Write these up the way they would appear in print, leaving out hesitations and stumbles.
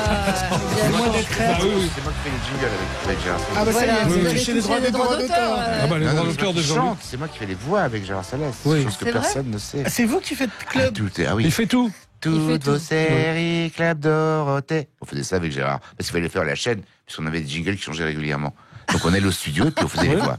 Il y a moins d'être créatif. C'est moi qui fais les jingles avec Gérard Salès. Ah bah Voilà, ça y est, vous vous allez allez toucher les droits d'auteur. d'auteur. Ah bah les Non, droits non, d'auteur de je Jean-Luc. chante, c'est moi qui fais les voix avec Gérard Salès. Oui. Chose que C'est vrai personne ne sait. C'est vous qui faites club. Ah oui. Il fait tout. Il fait Toutes tout. vos séries, Club Dorothée. On faisait ça avec Gérard. Parce qu'il fallait faire la chaîne, puisqu'on avait des jingles qui changeaient régulièrement. Donc on allait au studio et puis on faisait les voix.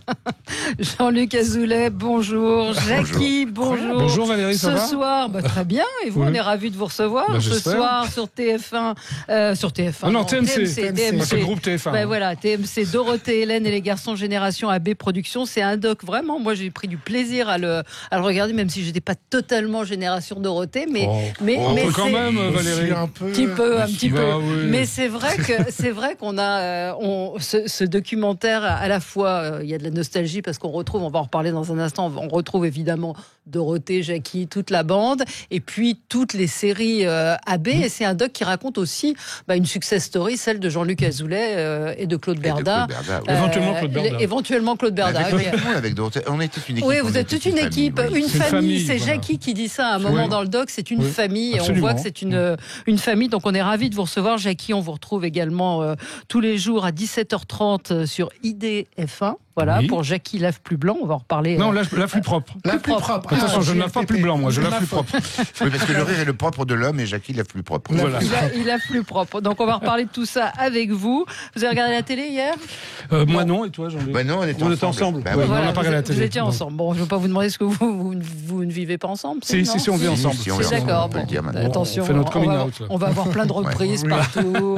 Jean-Luc Azoulay, bonjour. Jackie, bonjour. Bonjour Valérie, ça Ce va soir, très bien. Et vous, Oui. on est ravis de vous recevoir. Bah, Ce j'espère. soir sur TF1. Sur TF1. Ah non, TMC. TMC. C'est le groupe TF1. Ben voilà, TMC, Dorothée, Hélène et les garçons Génération AB Productions. C'est un doc, vraiment. Moi, j'ai pris du plaisir à le regarder, même si j'étais pas totalement Génération Dorothée. Mais, Oh. mais, Un mais peu quand c'est- même, Valérie. Un peu. Un petit peu. Bah oui. Mais c'est vrai qu'on a ce documentaire à la fois. Il y a de la nostalgie parce qu'on retrouve, on va en reparler dans un instant. On retrouve évidemment Dorothée, Jackie, toute la bande, et puis toutes les séries AB. Et c'est un doc qui raconte aussi une success story, celle de Jean-Luc Azoulay et de Claude Berda. Éventuellement Claude Berda. Éventuellement Claude Berda. Avec Dorothée, on est toute une équipe. Oui, on vous est êtes toute une équipe, oui. une C'est une famille. famille, C'est voilà. Jackie qui dit ça à un moment Oui. dans le doc. C'est une Oui, famille. Et on absolument. voit que c'est une famille. Donc on est ravis de vous recevoir. Jackie, on vous retrouve également tous les jours à 17h30 sur IDF1. Voilà, Oui. pour Jackie Lave plus blanc. On va en reparler. Non, la plus propre. La plus propre. Attention, je ne lave pas plus blanc, moi, je C'est lave ma plus faute. propre. Oui, parce que le rire est le propre de l'homme et Jackie l'a plus propre. Voilà. Il a plus propre. Donc on va reparler de tout ça avec vous. Vous avez regardé la télé hier? Moi non, et toi Jean-Luc? Bah non, on était ensemble. Bah Ouais, oui. on n'a pas regardé la vous télé. étiez ensemble. Bon, je ne vais pas vous demander ce que vous ne vivez pas ensemble. Si, non si, on vit ensemble. Si, on C'est vit ensemble, d'accord. on peut le dire Bon, maintenant. attention, On fait notre coming va, out, là. on va avoir plein de reprises partout.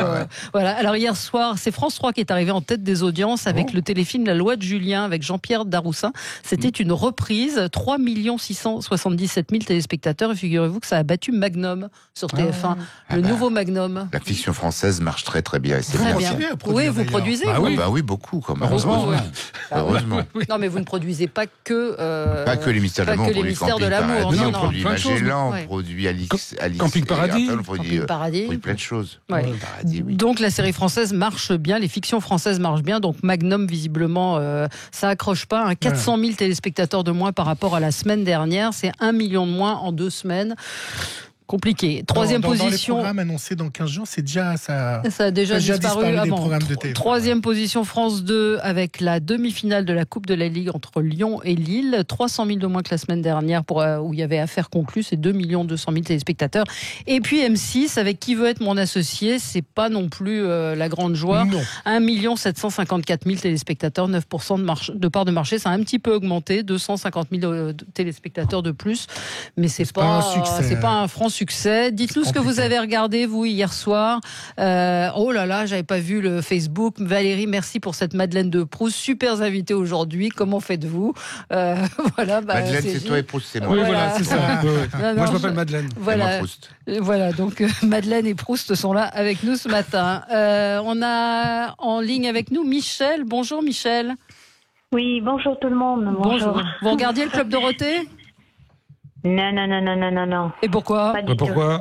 Voilà. Alors hier soir, c'est France 3 qui est arrivé en tête des audiences avec le téléfilm La Loi de Julien avec Jean-Pierre Daroussin. C'était une reprise, 3 677 000 téléspectateurs. Et figurez-vous que ça a battu Magnum sur TF1, le nouveau Magnum. La fiction française marche très très bien. Et c'est Très bien. bien. continuez à produire, Oui, vous d'ailleurs. produisez. Bah vous. oui. Bah oui, beaucoup quand même. Heureusement. Ouais. Heureusement. Non, mais vous ne produisez pas que. Pas que les mystères de pas l'amour, que on les produit mystères de Camping l'amour. Paradis, Non, on non. produit plein de choses, Magellan, ouais. on produit Alix Camping et Paradis. après, on produit, Camping Paradis. on produit plein de choses. Ouais. Camping Paradis, oui. Donc la série française marche bien, les fictions françaises marchent bien. Donc Magnum, visiblement, ça accroche pas. 400 000 téléspectateurs de moins par rapport à la semaine dernière. C'est 1 million de moins en 2 semaines. Compliqué. Troisième Dans les position. programmes annoncés dans 15 jours, c'est déjà ça. Ça a déjà disparu des avant. programmes de télé. Troisième position, France 2, avec la demi-finale de la Coupe de la Ligue entre Lyon et Lille. 300 000 de moins que la semaine dernière où il y avait affaire conclue. C'est 2 200 000 téléspectateurs. Et puis M6, avec Qui veut être mon associé, c'est pas non plus la grande joie. Non. 1 754 000 téléspectateurs, 9% de part de marché. Ça a un petit peu augmenté, 250 000 téléspectateurs de plus. Mais c'est pas un succès. C'est pas un franc succès. Dites-nous ce que vous avez regardé, vous, hier soir. Oh là là, j'avais pas vu le Facebook. Valérie, merci pour cette Madeleine de Proust. Super invité aujourd'hui. Comment faites-vous? Voilà. Madeleine, c'est toi et Proust, c'est moi. Oui, Voilà. voilà, c'est ça. Ouais, ouais. Non, Moi, non, je m'appelle Madeleine. C'est moi, Voilà. Proust. Voilà, donc Madeleine et Proust sont là avec nous ce matin. On a en ligne avec nous Michel. Bonjour Michel. Oui, bonjour tout le monde. Bonjour. Vous regardiez le Club Dorothée? Non. Et pourquoi? Pas du tout. Pourquoi?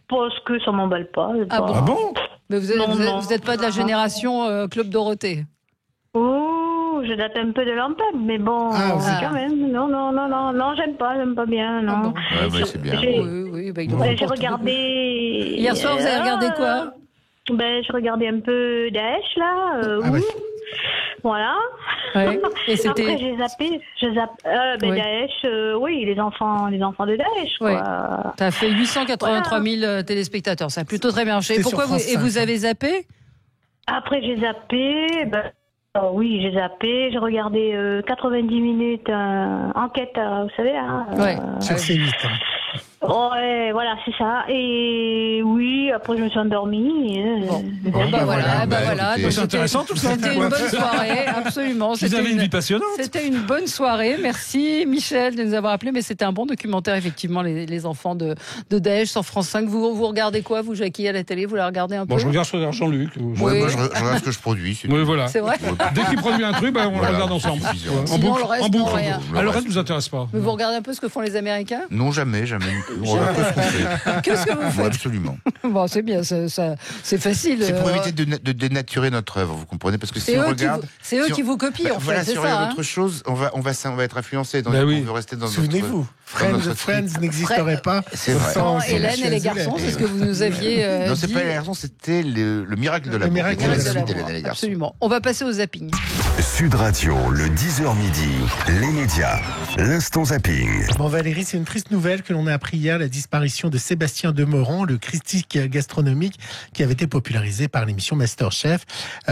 Parce que ça m'emballe pas. Ah bon? Ah bon? Mais vous Non, non. êtes pas de la génération Club Dorothée? Oh, je date un peu de l'antenne, mais bon, Ah, aussi. quand même. Non, j'aime pas bien, non. Ah bon. Ouais, ouais, c'est bien. J'ai- Oui, bah, il Ouais, doit j'ai porter beaucoup. regardé. Hier soir, vous avez regardé quoi? Je regardais un peu Daesh, là. Ah ouais. Voilà. Ouais. Et c'était. Après, j'ai zappé. Oui. Daesh, oui, les enfants de Daesh, Ouais. quoi. Ça a fait 883 000 téléspectateurs. Ça a plutôt très bien marché. C'était Pourquoi sur vous, France et vous 5. avez zappé? Après, j'ai zappé. Oui, j'ai zappé. J'ai regardé 90 minutes enquête, vous savez. Hein, Ouais. Sur C8. Ouais, voilà, c'est ça. Et oui, après, je me suis endormie. Bon, bah voilà. bah, écoutez, c'est intéressant, tout ça. C'était une bonne soirée, absolument. Vous C'était avez une vie passionnante. C'était une bonne soirée. Merci Michel de nous avoir appelés. Mais c'était un bon documentaire, effectivement, les enfants de Daesh sur France 5. Vous regardez quoi, vous, Jackie, à la télé? Vous la regardez un peu? Bon, je regarde Jean-Luc. Ouais, Oui. moi, je regarde ce que je produis. c'est Oui, tout. voilà. C'est vrai? Dès qu'il produit un truc, on le Voilà, regarde c'est ensemble. suffisant. Ouais. En Sinon, boucle. le reste, En boucle. non, rien. Ah, le reste nous intéresse pas. Mais vous regardez un peu ce que font les Américains? Non, jamais. On regarde pas ce qu'on fait. Qu'est-ce que vous Moi, faites? absolument. Bon, c'est bien, c'est facile. C'est pour éviter de dénaturer notre œuvre, vous comprenez? Parce que si C'est on eux, regarde. qui vous copient, en fait, Voilà, c'est si on ça. regarde hein. autre chose, on va être influencé. Donc, Bah oui. on veut rester dans notre. Souvenez-vous, Friends n'existerait pas C'est vrai. sans Hélène et les Michel garçons, Azoulay. c'est ce que vous nous aviez Non, c'est dit. pas les garçons, c'était le miracle de Le l'amour. miracle C'était de la l'amour. suite d'Hélène et les garçons. Absolument. On va passer au zapping. Sud Radio, le 10h midi, les médias, l'instant zapping. Bon Valérie, c'est une triste nouvelle que l'on a appris hier, la disparition de Sébastien Demorand, le critique gastronomique qui avait été popularisé par l'émission MasterChef.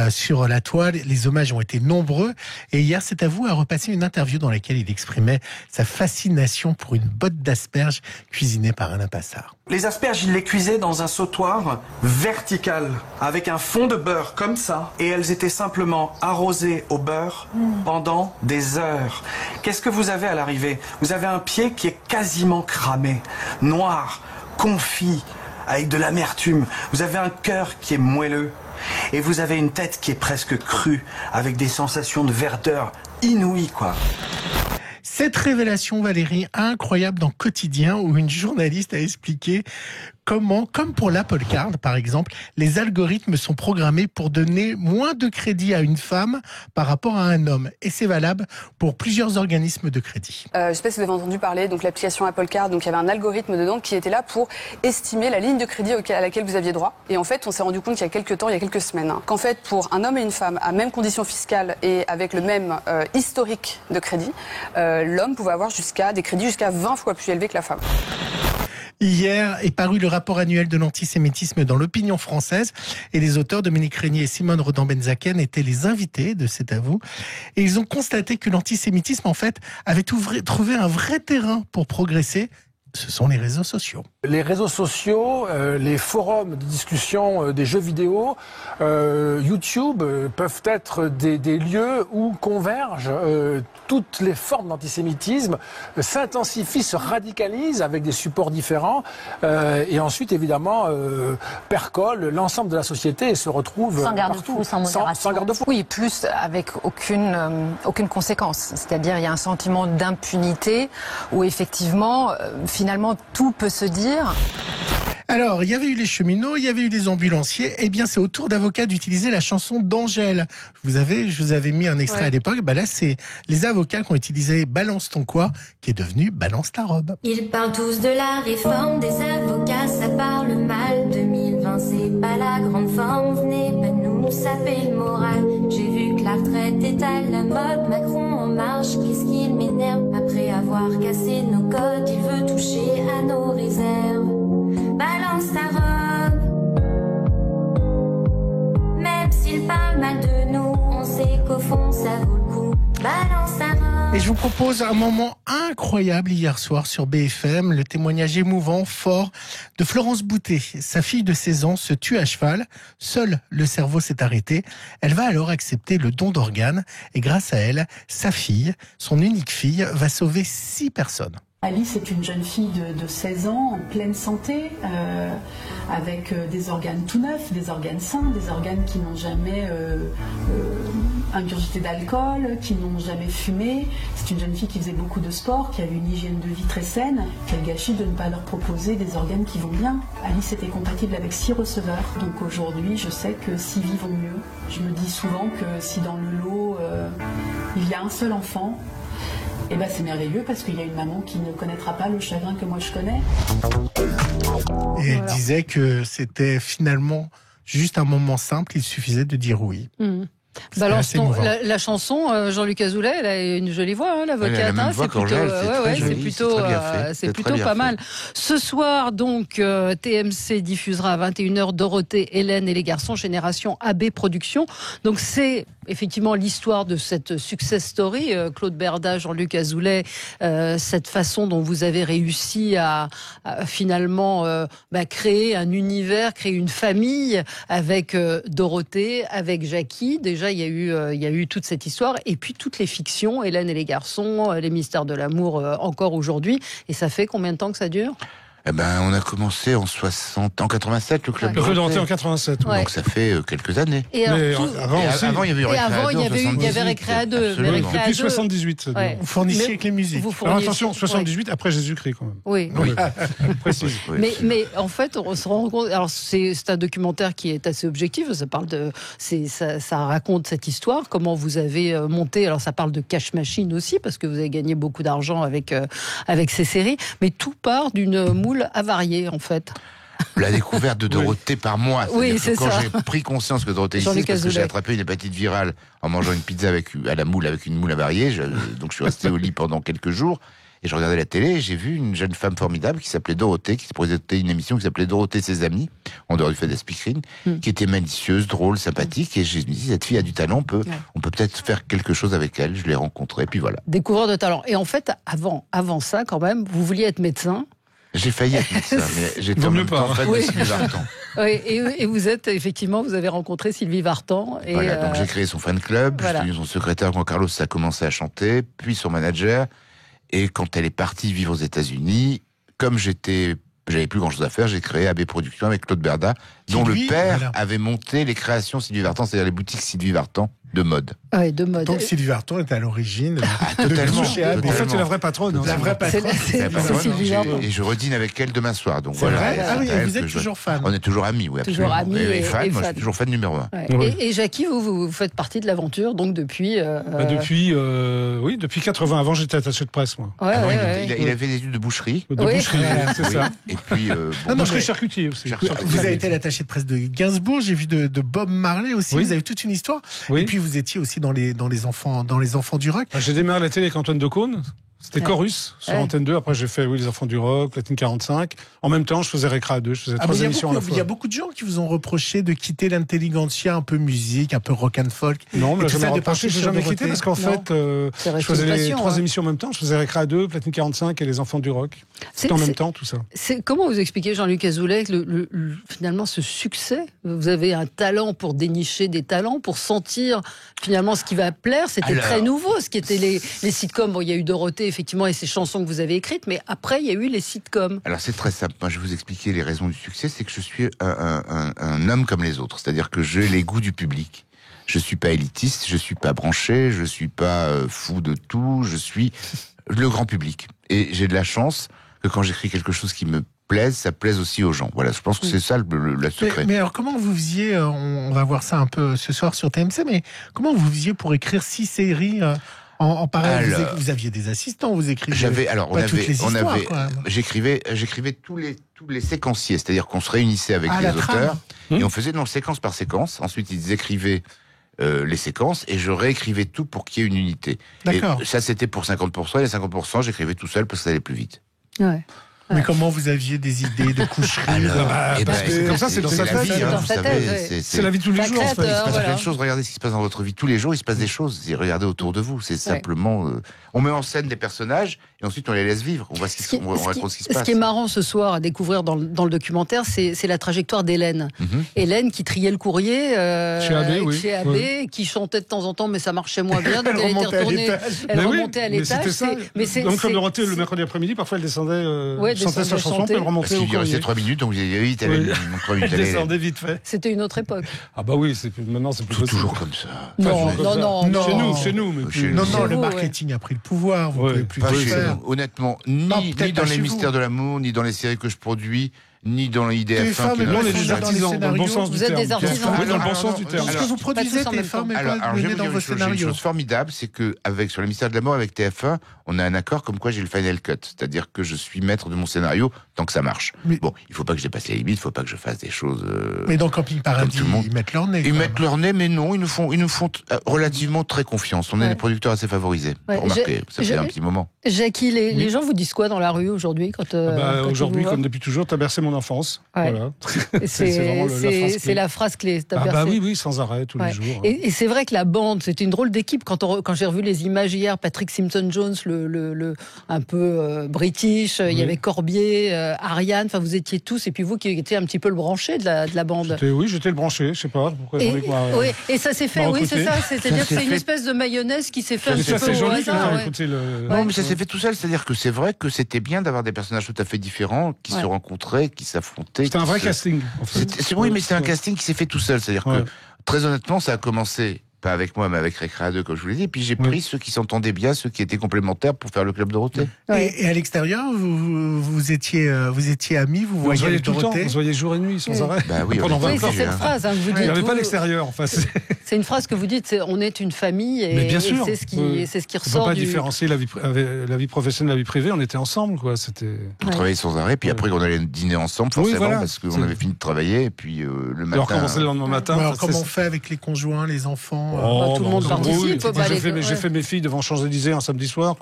Sur la toile, les hommages ont été nombreux et hier, c'est à vous, a repassé une interview dans laquelle il exprimait sa fascination pour une botte d'asperges cuisinée par Alain Passard. Les asperges, il les cuisait dans un sautoir vertical, avec un fond de beurre comme ça, et elles étaient simplement arrosées au beurre pendant des heures. Qu'est-ce que vous avez à l'arrivée? Vous avez un pied qui est quasiment cramé, noir, confit, avec de l'amertume. Vous avez un cœur qui est moelleux, et vous avez une tête qui est presque crue, avec des sensations de verdeur inouïes, quoi. Cette révélation, Valérie, incroyable dans Quotidien, où une journaliste a expliqué comment, comme pour l'Apple Card par exemple, les algorithmes sont programmés pour donner moins de crédit à une femme par rapport à un homme. Et c'est valable pour plusieurs organismes de crédit. Je ne sais pas si vous avez entendu parler, donc l'application Apple Card, donc il y avait un algorithme dedans qui était là pour estimer la ligne de crédit à laquelle vous aviez droit. Et en fait, on s'est rendu compte il y a quelques temps, il y a quelques semaines, qu'en fait, pour un homme et une femme à même condition fiscale et avec le même historique de crédit, l'homme pouvait avoir des crédits jusqu'à 20 fois plus élevés que la femme. Hier est paru le rapport annuel de l'antisémitisme dans l'opinion française et les auteurs Dominique Régnier et Simone Rodan-Benzaken étaient les invités de C'est à vous et ils ont constaté que l'antisémitisme en fait avait trouvé un vrai terrain pour progresser. Ce sont les réseaux sociaux. Les réseaux sociaux, les forums de discussion des jeux vidéo, YouTube peuvent être des lieux où convergent toutes les formes d'antisémitisme, s'intensifient, se radicalisent avec des supports différents et ensuite évidemment percolent l'ensemble de la société et se retrouvent sans garde-fou, sans modération. Sans garde-fou. Oui, plus avec aucune conséquence. C'est-à-dire il y a un sentiment d'impunité où effectivement finalement tout peut se dire. Alors, il y avait eu les cheminots, il y avait eu les ambulanciers. Eh bien, c'est au tour d'avocats d'utiliser la chanson d'Angèle. Je vous avais mis un extrait à l'époque. Bah là, c'est les avocats qui ont utilisé Balance ton quoi, qui est devenu Balance ta robe. Ils parlent tous de la réforme des avocats, ça parle mal. 2020, c'est pas la grande forme. Venez pas nous saper le moral. J'ai vu que la retraite est à la mode. Macron en marche, qu'est-ce qu'il m'énerve. Après avoir cassé nos codes, il veut toucher à nos réserves. Balance ta robe. Même s'il parle mal de nous, on sait qu'au fond ça vaut le coup. Balance ta robe. Et je vous propose un moment incroyable hier soir sur BFM, le témoignage émouvant, fort de Florence Boutet. Sa fille de 16 ans se tue à cheval. Seul le cerveau s'est arrêté. Elle va alors accepter le don d'organes. Et grâce à elle, sa fille, son unique fille, va sauver 6 personnes. Alice est une jeune fille de 16 ans, en pleine santé, avec des organes tout neufs, des organes sains, des organes qui n'ont jamais ingurgité d'alcool, qui n'ont jamais fumé. C'est une jeune fille qui faisait beaucoup de sport, qui avait une hygiène de vie très saine. Quel gâchis de ne pas leur proposer des organes qui vont bien. Alice était compatible avec 6 receveurs, donc aujourd'hui je sais que 6 vies vont mieux. Je me dis souvent que si dans le lot il y a un seul enfant, eh ben c'est merveilleux parce qu'il y a une maman qui ne connaîtra pas le chagrin que moi je connais. Et elle disait que c'était finalement juste un moment simple, il suffisait de dire oui. Balance la chanson, Jean-Luc Azoulay, elle a une jolie voix, hein, l'avocate. Elle a la même voix qu'Angèle, c'est plutôt pas mal. Ce soir, donc, TMC diffusera à 21h Dorothée, Hélène et les garçons, Génération AB Productions. Donc c'est effectivement l'histoire de cette success story, Claude Berda, Jean-Luc Azoulay, cette façon dont vous avez réussi à finalement créer un univers, créer une famille avec Dorothée, avec Jackie. Déjà, il y a eu toute cette histoire et puis toutes les fictions, Hélène et les garçons, les mystères de l'amour encore aujourd'hui. Et ça fait combien de temps que ça dure ? Eh ben, on a commencé en 87, le club. Le Rue Dorothée en 87. Ouais. Donc ça fait quelques années. Et alors, Mais tout- avant aussi. Avant, il y avait eu Et Récréa avant, 2 il y en avait 78. Récréa 2. Absolument. Mais Récréa Depuis 2. 78. ça Ouais. dure. Vous fournissiez Mais avec les musiques. vous Alors fournissiez- attention, 78, après Jésus-Christ quand même. Oui. Oui. Précise. Oui. Mais en fait, on se rend compte. Alors, c'est un documentaire qui est assez objectif. Ça parle ça raconte cette histoire, comment vous avez monté. Alors, ça parle de cash machine aussi, parce que vous avez gagné beaucoup d'argent avec ces séries. Mais tout part d'une moule avariée, en fait. La découverte de Dorothée par moi. Oui, C'est-à-dire que c'est quand ça. j'ai pris conscience que Dorothée Jean-Luc existait, parce que j'ai Azoulay. attrapé une hépatite virale en mangeant une pizza à la moule avec une moule avariée, donc je suis resté au lit pendant quelques jours. Et je regardais la télé et j'ai vu une jeune femme formidable qui s'appelait Dorothée, qui se présentait une émission qui s'appelait Dorothée et ses amis, en dehors du fait de la speakerine, qui était malicieuse, drôle, sympathique. Et je me dis, cette fille a du talent, on peut peut-être faire quelque chose avec elle. Je l'ai rencontrée, puis voilà. Découvreur de talent. Et en fait, avant ça, quand même, vous vouliez être médecin. J'ai failli être médecin, mais j'étais Vaut en mieux même pas, temps hein. fan Oui. de Sylvie Vartan. Oui, et vous êtes, effectivement, vous avez rencontré Sylvie Vartan. Et, Voilà, donc j'ai créé son fan club, voilà. je suis devenu son secrétaire quand Carlos a commencé à chanter, puis son manager. Et quand elle est partie vivre aux États-Unis, comme j'avais plus grand-chose à faire, j'ai créé AB Productions avec Claude Berda, dont Lui, le père voilà. avait monté les créations Sylvie Vartan, c'est-à-dire les boutiques Sylvie Vartan de mode. Ouais, de mode. Donc Sylvie Vartan est à l'origine de totalement. tout chez AB. En fait, c'est la vraie patronne. hein. La vraie C'est patronne. c'est- c'est Sylvie Vartan. Et je redîne avec elle demain soir. Donc C'est voilà. vrai. Et Ah oui, c'est elle vous êtes que je- toujours fan. On est toujours amis, oui, Toujours absolument. amis Et fan, et moi je fan. suis toujours fan numéro 1. Ouais. Oui. Et Jackie, vous faites partie de l'aventure, donc depuis. Depuis 80. Avant, j'étais attaché de presse, moi. Ouais, Avant, ouais, il ouais. avait des études de boucherie. De Oui. boucherie, c'est Oui. ça. Et puis, Non, Boucherie mais- charcutier aussi. Charcutier. Vous avez été l'attaché de presse de Gainsbourg, j'ai vu de Bob Marley aussi. Oui. Vous avez toute une histoire. Oui. Et puis vous étiez aussi dans les enfants du rock. J'ai démarré à la télé avec Antoine Decaune. C'était Ouais. Chorus sur Ouais. Antenne 2. Après, j'ai fait Les Enfants du Rock, Platine 45. En même temps, je faisais Récréa 2. Je faisais Ah, mais trois il émissions à la il y fois. a beaucoup de gens qui vous ont reproché de quitter l'intelligentsia, un peu musique, un peu rock and folk. Non, mais Et je tout jamais ça, de reproché, partir j'ai sur jamais Dorothée. quitté parce qu'en Non. fait, C'est je resté faisais une les passion, trois hein. émissions en même temps. Je faisais Récréa 2, Platine 45 et Les Enfants du Rock. C'était en même temps, tout ça. Comment vous expliquez, Jean-Luc Azoulay, finalement ce succès? Vous avez un talent pour dénicher des talents, pour sentir finalement ce qui va plaire. C'était Alors- très nouveau, ce qui était les sitcoms. Bon, il y a eu Dorothée, effectivement, et ses chansons que vous avez écrites, mais après, il y a eu les sitcoms. Alors c'est très simple. Moi, je vais vous expliquer les raisons du succès. C'est que je suis un homme comme les autres. C'est-à-dire que j'ai les goûts du public. Je suis pas élitiste, je suis pas branché, je suis pas fou de tout. Je suis le grand public. Et j'ai de la chance que quand j'écris quelque chose qui me plaise, ça plaise aussi aux gens. Voilà, je pense que c'est ça le secret. Mais alors comment vous faisiez, on va voir ça un peu ce soir sur TMC, mais comment vous faisiez pour écrire 6 séries en parallèle? Alors, Vous aviez des assistants, vous écriviez on toutes les histoires, avait, quand même. j'écrivais tous les séquenciers, c'est-à-dire qu'on se réunissait avec Ah, les la trame. auteurs et on faisait séquence par séquence. Ensuite, ils écrivaient les séquences et je réécrivais tout pour qu'il y ait une unité. D'accord. Et ça, c'était pour 50%. Et les 50%, j'écrivais tout seul parce que ça allait plus vite. Ouais. Mais comment vous aviez des idées de coucherie Eh ben, que comme ça, c'est dans sa la tête. vie, C'est hein, dans vous sa savez, tête, ouais. C'est la vie de tous les Pas jours, en fait. Il se créateur. passe Voilà. plein de choses. Regardez ce qui se passe dans votre vie. Tous les jours, il se passe des choses. Regardez autour de vous. C'est simplement. On met en scène des personnages et ensuite on les laisse vivre. On voit on raconte ce qui se passe. Ce qui est marrant ce soir à découvrir dans le documentaire, c'est la trajectoire d'Hélène. Hélène qui triait le courrier Chez AB, oui. chez AB, Oui. qui chantait de temps en temps, mais ça marchait moins bien. Donc Elle elle était remontait à retournée. l'étage. Elle Mais oui, remontait à mais l'étage. c'était ça. c'est- Donc, comme Dorothée, le mercredi après-midi, parfois elle descendait, Ouais, chantait sa descendait chanson, chanter. puis elle remontait Parce au qu'il lui restait courrier. 3 minutes, donc vous avez dit, vite, Oui. allez, 3 minutes. Elle allez. descendait vite fait. C'était une autre époque. Ah bah oui, maintenant c'est plus possible. Toujours comme ça. Non, Enfin, non, non. Chez nous, mais Chez plus- Non, nous. non, le vous, marketing a pris le pouvoir, vous Ouais. pouvez plus Pas tout chez faire. nous. Honnêtement, Non, ni peut-être dans pas les chez mystères vous. de l'amour, ni dans les séries que je produis, ni dans l'IDF1. TF1, mais Nous, on est Ils des sont dans les artisans, dans le bon scénarios. sens du Vous êtes terme. des artisans. Oui, dans le bon Alors, sens du non, terme. Ce que vous produisez, tous en même TF1, temps. mais Alors, pas je vais mené vous dans dire vos une chose, j'ai une scénarios. chose formidable, c'est que sur le mystère de l'amour avec TF1, on a un accord comme quoi j'ai le final cut, c'est-à-dire que je suis maître de mon scénario tant que ça marche. Mais- Bon, il faut pas que je dépasse les limites, il faut pas que je fasse des choses. Mais dans Camping Paradis, tout le monde. ils mettent leur nez. Ils quoi. mettent leur nez, mais non, ils nous font relativement très confiance. On est Ouais. des producteurs assez favorisés. Ouais, Remarquez, ça fait j'ai- un petit moment. Jackie, les gens vous disent quoi dans la rue aujourd'hui quand Bah, quand ils aujourd'hui, vous voient comme depuis toujours, t'as bercé mon mon enfance. Ouais. Voilà. C'est la phrase clé. Oui, sans arrêt, tous les jours. Et c'est vrai que la bande, c'est une drôle d'équipe. Quand j'ai revu les images hier, Patrick Simpson-Jones, le un peu british, il y avait Corbier, Ariane, enfin vous étiez tous, et puis vous qui étiez un petit peu le branché de la bande. J'étais le branché, je sais pas pourquoi. Et ça s'est fait, oui, c'est ça. C'est-à-dire que c'est une espèce de mayonnaise qui s'est fait un petit peu au hasard. Non, mais ça s'est fait tout seul. C'est-à-dire que c'est vrai que c'était bien d'avoir des personnages tout à fait différents qui se rencontraient, qui s'affrontaient. C'était un vrai casting. En fait. Oui, mais c'est un casting qui s'est fait tout seul. C'est-à-dire que, très honnêtement, ça a commencé, pas avec moi, mais avec Récréa 2, comme je vous l'ai dit. Et puis j'ai pris ceux qui s'entendaient bien, ceux qui étaient complémentaires pour faire le Club Dorothée. Et à l'extérieur, vous étiez amis, vous voyez tout le temps, on se voyait jour et nuit, sans arrêt. Bah oui, c'est cette phrase que vous dites. Il n'y avait pas l'extérieur, en face. C'est une phrase que vous dites, on est une famille, et, mais bien sûr, c'est ce qui ressort. On ne peut pas différencier la vie professionnelle de la vie privée, on était ensemble, quoi. On travaillait sans arrêt, puis après on allait dîner ensemble, forcément, parce qu'on avait fini de travailler, et puis le matin. Alors commencer le lendemain matin. Alors comment on fait avec les conjoints, les enfants? Tout le monde participe. J'ai fait mes filles devant Champs-Élysées un samedi soir.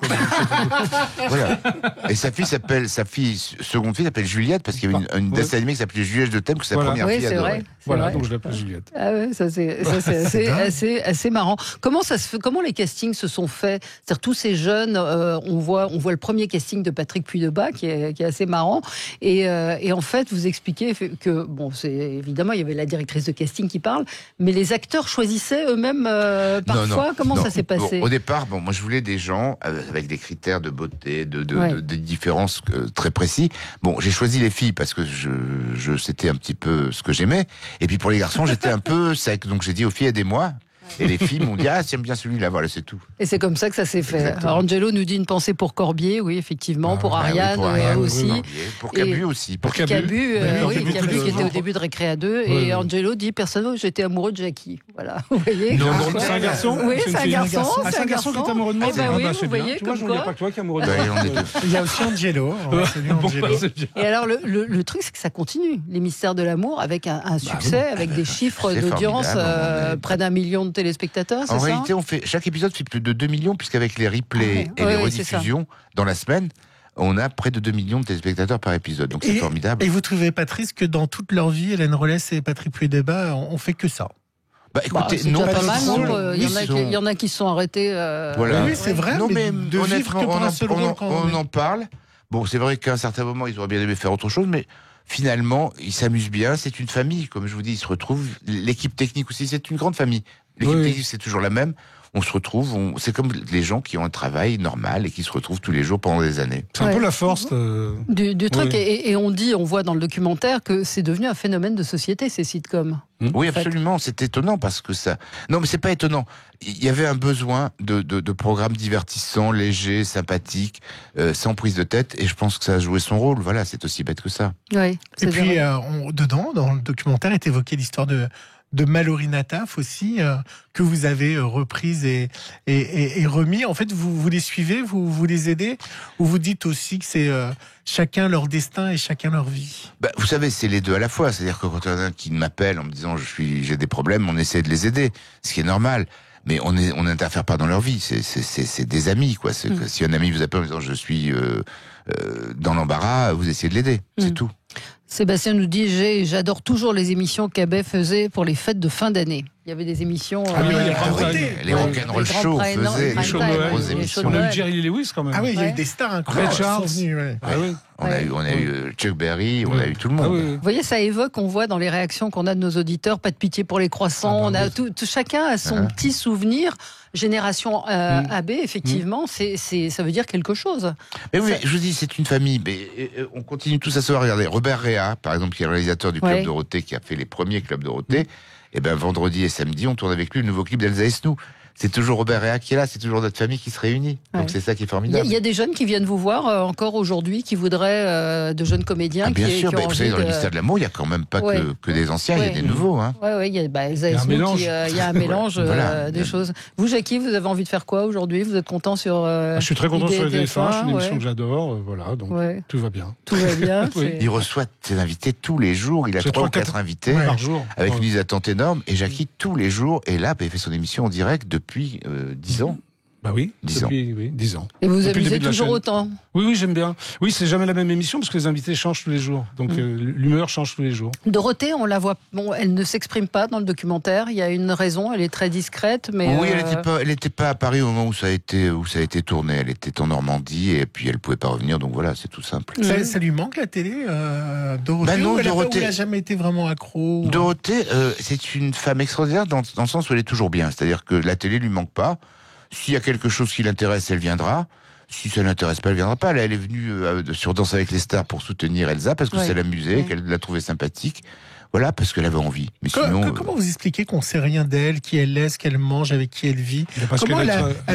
Voilà. Et sa seconde fille s'appelle Juliette, parce qu'il y avait une dessin animée qui s'appelait Juliette de Thème, que sa première fille adorait. Voilà, donc je l'appelle Juliette. Ah ouais, ça c'est assez marrant. Comment ça se fait? Comment les castings se sont faits? C'est-à-dire tous ces jeunes, on voit le premier casting de Patrick Puydebas qui est assez marrant. Et en fait, vous expliquez que c'est évidemment il y avait la directrice de casting qui parle, mais les acteurs choisissaient eux-mêmes parfois. Comment ça s'est passé? Au départ, moi je voulais des gens avec des critères de beauté, de différences très précis. Bon, j'ai choisi les filles parce que c'était un petit peu ce que j'aimais. Et puis pour les garçons, j'étais un peu sec. Donc j'ai dit aux filles, aidez-moi. Et les filles m'ont dit, j'aime bien celui-là, voilà, c'est tout. Et c'est comme ça que ça s'est fait. Exactement. Alors, Angelo nous dit une pensée pour Corbier, oui, effectivement, pour Ariane, aussi. Pour Cabu aussi. Pour Cabu, qui était au début de Récréa 2. Et Angelo dit, personnellement, j'étais amoureux de Jackie. Voilà, vous voyez. Non, c'est un garçon? Oui, c'est un garçon. C'est un garçon qui est amoureux de moi. Oui, vous voyez, comme quoi. Il n'y a pas que toi qui est amoureux de moi. Il y a aussi Angelo. Et alors, le truc, c'est que ça continue. Les Mystères de l'amour, avec un succès, avec des chiffres d'audience, près d'1 million de téléspectateurs. En réalité, chaque épisode fait plus de 2 millions, puisqu'avec les replays et les rediffusions dans la semaine, on a près de 2 millions de téléspectateurs par épisode. Donc c'est formidable. Et vous trouvez, Patrice, que dans toute leur vie, Hélène Rollès et Patrick Puydebas ont fait que ça? Écoutez, non, pas pas mal, drôle. non. Il y en a qui se sont arrêtés. Voilà. Oui, c'est vrai. Non, mais de vivre que pour un seul rôle, on en parle. Bon, c'est vrai qu'à un certain moment, ils auraient bien aimé faire autre chose, mais finalement, ils s'amusent bien. C'est une famille, comme je vous dis, ils se retrouvent. L'équipe technique aussi, c'est une grande famille. L'équipe technique, c'est toujours la même. On se retrouve, c'est comme les gens qui ont un travail normal et qui se retrouvent tous les jours pendant des années. C'est un peu la force du truc. Et on voit dans le documentaire que c'est devenu un phénomène de société, ces sitcoms. Oui, absolument. C'est étonnant parce que ça. Non, mais c'est pas étonnant. Il y avait un besoin de programmes divertissants, légers, sympathiques, sans prise de tête, et je pense que ça a joué son rôle. Voilà, c'est aussi bête que ça. Oui. Et puis, dedans, dans le documentaire, est évoquée l'histoire de Mallory Nataf aussi, que vous avez reprise et remis. En fait, vous les suivez, vous les aidez, ou vous dites aussi que c'est chacun leur destin et chacun leur vie? Vous savez, c'est les deux à la fois. C'est-à-dire que quand il y en a un qui m'appelle en me disant j'ai des problèmes, on essaie de les aider, ce qui est normal. Mais on n'interfère pas dans leur vie. C'est des amis, quoi. Si un ami vous appelle en disant je suis dans l'embarras, vous essayez de l'aider. C'est tout. Sébastien nous dit j'adore toujours les émissions qu'Abay faisait pour les fêtes de fin d'année. Il y avait des émissions. Les Rock'n'Roll Show faisaient les shows grosses émissions. On a eu Jerry Lee Lewis quand même. Ah oui, il y a eu des stars incroyables. Ray Charles. On a eu Chuck Berry, on a eu tout le monde. Vous voyez, ça évoque, on voit dans les réactions qu'on a de nos auditeurs, pas de pitié pour les croissants. Chacun a son petit souvenir. Génération AB, effectivement, ça veut dire quelque chose. Mais oui, je vous dis, c'est une famille. Mais on continue tous à se voir. Regardez, Robert Réa, par exemple, qui est le réalisateur du Club Dorothée, qui a fait les premiers Clubs Dorothée. Et vendredi et samedi, on tourne avec lui le nouveau clip d'Elsa Esnou. C'est toujours Robert Réa qui est là, c'est toujours notre famille qui se réunit. Donc c'est ça qui est formidable. Il y a des jeunes qui viennent vous voir encore aujourd'hui, qui voudraient, de jeunes comédiens. Bien sûr, qui ont vous savez, dans le Mystère de l'amour, il n'y a quand même pas que des anciens, il y a des nouveaux. Il y a Elsa Esnou, il y a un mélange des choses. Vous, Jackie, vous avez envie de faire quoi aujourd'hui? Vous êtes content sur Je suis très content sur les TF1, c'est une émission que j'adore, voilà, donc tout va bien. Tout va bien. Il reçoit ses invités tous les jours, il a 3 ou 4 invités par jour, avec une liste d'attente énorme, et Jackie tous les jours est là, il fait son émission en direct depuis 10 ans. Bah oui, 10 ans. Depuis 10 ans. Et vous Depuis le amusez début de la toujours chaîne. autant? Oui, j'aime bien. Oui, c'est jamais la même émission parce que les invités changent tous les jours. Donc l'humeur change tous les jours. Dorothée, on la voit. Bon, elle ne s'exprime pas dans le documentaire. Il y a une raison. Elle est très discrète, mais oui, elle n'était pas à Paris au moment où ça a été tourné. Elle était en Normandie et puis elle pouvait pas revenir. Donc voilà, c'est tout simple. Ça lui manque la télé, Dorothée? Non, ou elle Dorothée. n'a jamais été vraiment accro? Dorothée, c'est une femme extraordinaire dans le sens où elle est toujours bien. C'est-à-dire que la télé lui manque pas. S'il y a quelque chose qui l'intéresse, elle viendra. Si ça l'intéresse pas, elle viendra pas. Là, elle est venue sur Danse avec les stars pour soutenir Elsa parce que ça l'amusait, qu'elle la trouvait sympathique. Voilà, parce qu'elle avait envie. Mais sinon, comment vous expliquez qu'on sait rien d'elle, qui elle est, ce qu'elle mange, avec qui elle vit? Comment elle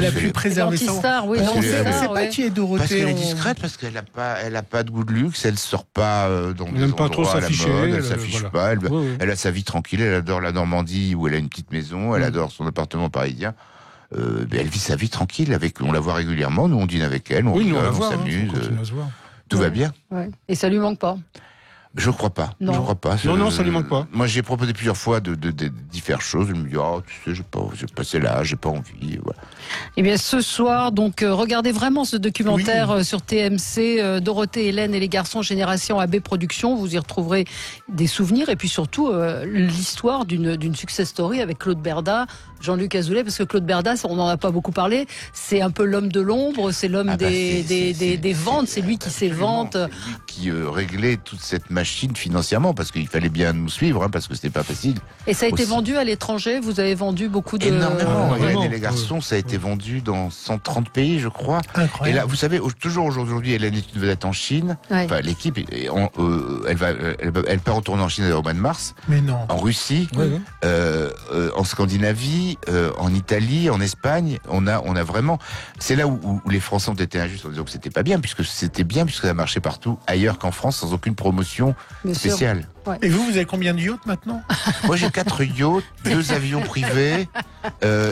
a pu préserver ça? On ne sait pas qui est Dorothée. Parce qu'elle est discrète, parce qu'elle a pas de goût de luxe, elle sort pas dans des pas trop endroits à la s'afficher, mode, elle s'affiche pas. Elle a sa vie tranquille, elle adore la Normandie où elle a une petite maison, elle adore son appartement parisien. Elle vit sa vie tranquille, on la voit régulièrement, nous on dîne avec elle, on rigole, on s'amuse, tout va bien. Ouais. Et ça lui manque pas? Je crois pas. Non. Je crois pas. Non, ça lui manque pas. Moi, j'ai proposé plusieurs fois d'y faire chose. Elle me dit, tu sais, j'ai passé l'âge, j'ai pas envie. Voilà. Eh bien, ce soir, donc, regardez vraiment ce documentaire sur TMC, Dorothée, Hélène et les garçons, Génération AB Productions. Vous y retrouverez des souvenirs et puis surtout l'histoire d'une success story avec Claude Berda, Jean-Luc Azoulay, parce que Claude Berda, on n'en a pas beaucoup parlé, c'est un peu l'homme de l'ombre, c'est l'homme des ventes, c'est lui qui s'évente. C'est lui qui réglait toute cette machine financièrement, parce qu'il fallait bien nous suivre, parce que c'était pas facile. Et ça a été vendu à l'étranger, vous avez vendu beaucoup de... Énormément. Hélène et les garçons, ça a été vendu dans 130 pays, je crois. Incroyable. Et là, vous savez, toujours aujourd'hui, Hélène est une vedette en Chine. Ouais. Enfin, l'équipe, elle part retourner en Chine au mois de mars. Mais non. En Russie, en Scandinavie, en Italie, en Espagne, on a vraiment. C'est là où les Français ont été injustes en disant que c'était pas bien, puisque ça marchait partout ailleurs qu'en France, sans aucune promotion spéciale. Ouais. Et vous avez combien de yachts maintenant? Moi, j'ai 4 yachts, 2 avions privés.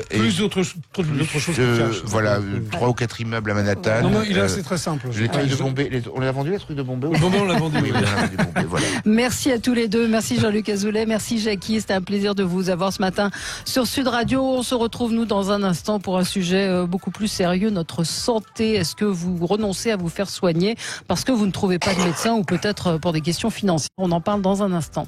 Plus d'autres choses que cash. Voilà, 3 ou 4 immeubles à Manhattan. Non, c'est très simple. Les trucs de Bombay, on les a vendus, les trucs de Bombay? Bombay, on l'a vendu. Oui, on a vendu Bombay, voilà. Merci à tous les deux. Merci Jean-Luc Azoulay. Merci Jackie. C'était un plaisir de vous avoir ce matin sur Sud Radio. On se retrouve, nous, dans un instant pour un sujet beaucoup plus sérieux, notre santé. Est-ce que vous renoncez à vous faire soigner parce que vous ne trouvez pas de médecin ou peut-être pour des questions financières? On en parle dans un instant.